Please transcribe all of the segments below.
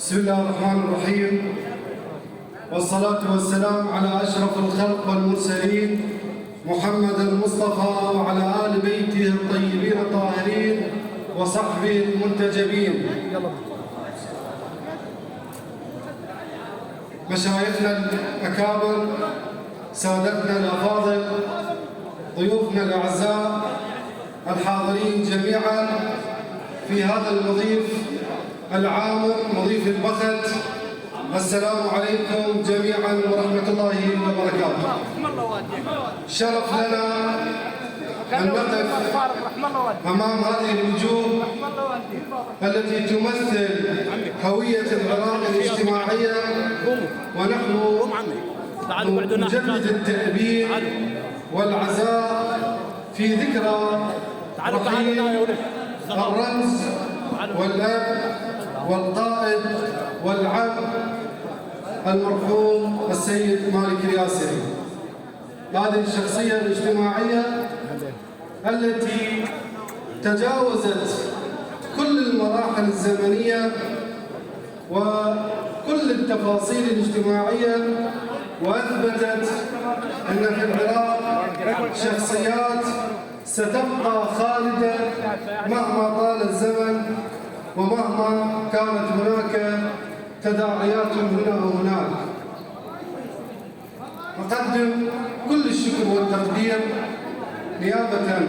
بسم الله الرحمن الرحيم، والصلاة والسلام على أشرف الخلق والمرسلين محمد المصطفى وعلى آل بيته الطيبين الطاهرين وصحبه المنتجبين. مشايخنا الأكابر، سادتنا الأفاضل، ضيوفنا الأعزاء الحاضرين جميعا في هذا المضيف العامر، مضيف البخت، السلام عليكم جميعا ورحمة الله وبركاته. شرف لنا أن نقف أمام هذه الوجوه التي تمثل هوية العراق الاجتماعية، ونحن نجدد التأبين والعزاء في ذكرى رحيل الرمز والأب والقائد والعم المرحوم السيد مالك الياسري. هذه الشخصية الاجتماعية التي تجاوزت كل المراحل الزمنية وكل التفاصيل الاجتماعية، وأثبتت أن في العراق شخصيات ستبقى خالدة مهما طال الزمن ومهما كانت هناك تداعيات هنا وهناك. أقدم كل الشكر والتقدير نيابة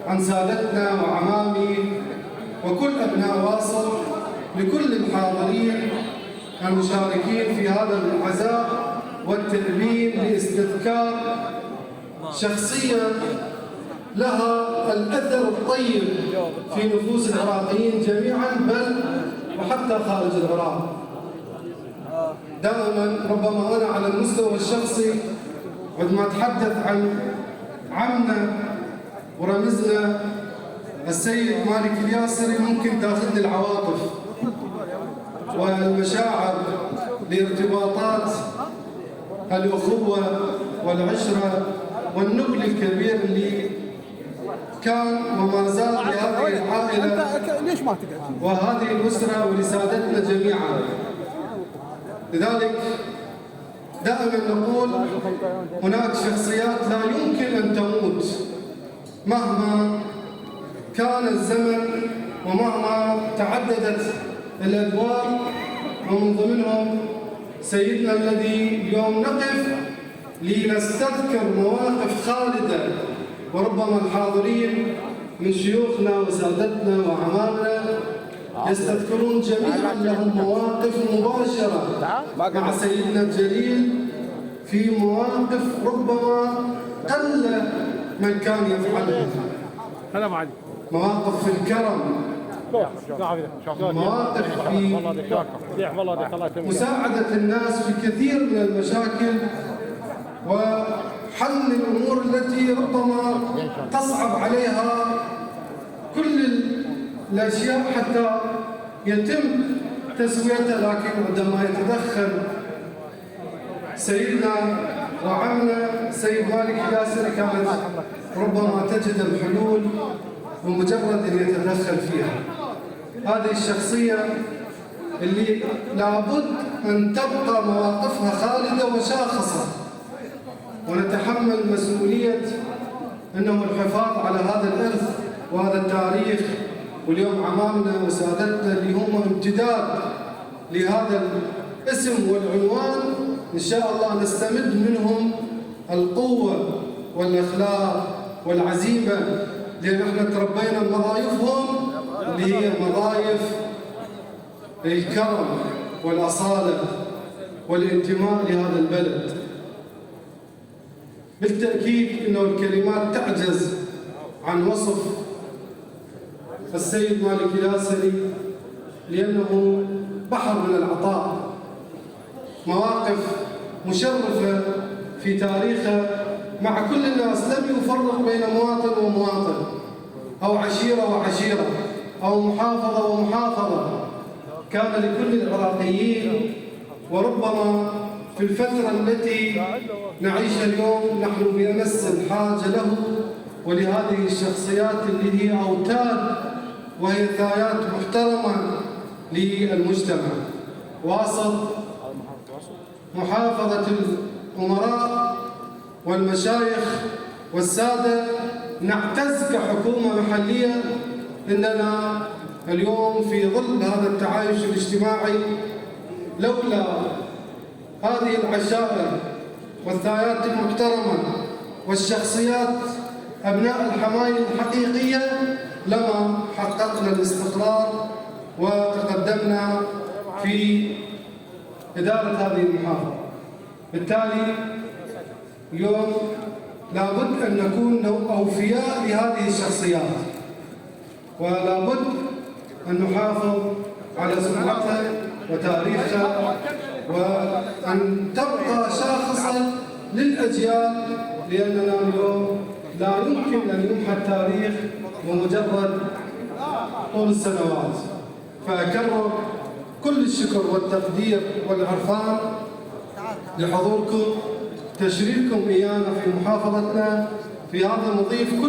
عن سادتنا وعمامي وكل أبناء واصل لكل الحاضرين المشاركين في هذا العزاء والتأبين لاستذكار شخصية لها الأثر الطيب في نفوس العراقيين جميعا، بل وحتى خارج العراق. دائما ربما أنا على المستوى الشخصي عندما أتحدث عن عمنا ورمزنا السيد مالك الياسري ممكن تاخذني العواطف والمشاعر لارتباطات الأخوة والعشرة والنبل الكبير اللي كان وما زال لهذه العائلة وهذه الأسرة ولسادتنا جميعا. لذلك دائما نقول هناك شخصيات لا يمكن أن تموت مهما كان الزمن ومهما تعددت الأدوار، ومن ضمنهم سيدنا الذي اليوم نقف لنستذكر مواقف خالدة، وربما الحاضرين من شيوخنا وسادتنا وعمامنا يستذكرون جميعا لهم مواقف مباشرة مع سيدنا الجليل في مواقف ربما قل من كان يفعلها. مواقف في الكرم، مواقف في مساعدة الناس في كثير من المشاكل وحل الأمور التي ربما تصعب عليها كل الأشياء حتى يتم تسويتها. لكن عندما يتدخل سيدنا وعمنا السيد مالك الياسري كانت ربما تجد الحلول بمجرد أن يتدخل فيها. هذه الشخصية اللي لابد أن تبقى مواقفها خالدة وشاخصة، ونتحمل مسؤولية أنه الحفاظ على هذا الإرث وهذا التاريخ. واليوم عمامنا وسادتنا اللي هم امتداد لهذا الاسم والعنوان، إن شاء الله نستمد منهم القوة والأخلاق والعزيمة، لأن احنا تربينا بمضايفهم اللي هي مضايف الكرم والأصالة والانتماء لهذا البلد. بالتأكيد أنه الكلمات تعجز عن وصف السيد مالك الياسري، لأنه بحر من العطاء، مواقف مشرفة في تاريخه مع كل الناس، لم يفرق بين مواطن ومواطن أو عشيرة وعشيرة أو محافظة ومحافظة. كان لكل العراقيين، وربما في الفترة التي نعيشها اليوم نحن بأمس الحاجة له ولهذه الشخصيات اللي هي أوتاد وهي ثايات محترمة للمجتمع. واسط محافظة الأمراء والمشايخ والسادة، نعتز كحكومة محلية أننا اليوم في ظل هذا التعايش الاجتماعي، لولا هذه العشائر والثايات المحترمة والشخصيات أبناء الحمايل الحقيقية لما حققنا الاستقرار وتقدمنا في إدارة هذه المحافظة. بالتالي اليوم لابد أن نكون أوفياء لهذه الشخصيات، ولابد أن نحافظ على سمعتها وتاريخها، وأن تبقى شاخصة للأجيال، لأننا اليوم لا يمكن أن يمحى التاريخ بمجرد طول السنوات. فأكرر كل الشكر والتقدير والعرفان لحضوركم، تشريفكم إيانا في محافظتنا في هذا المضيف.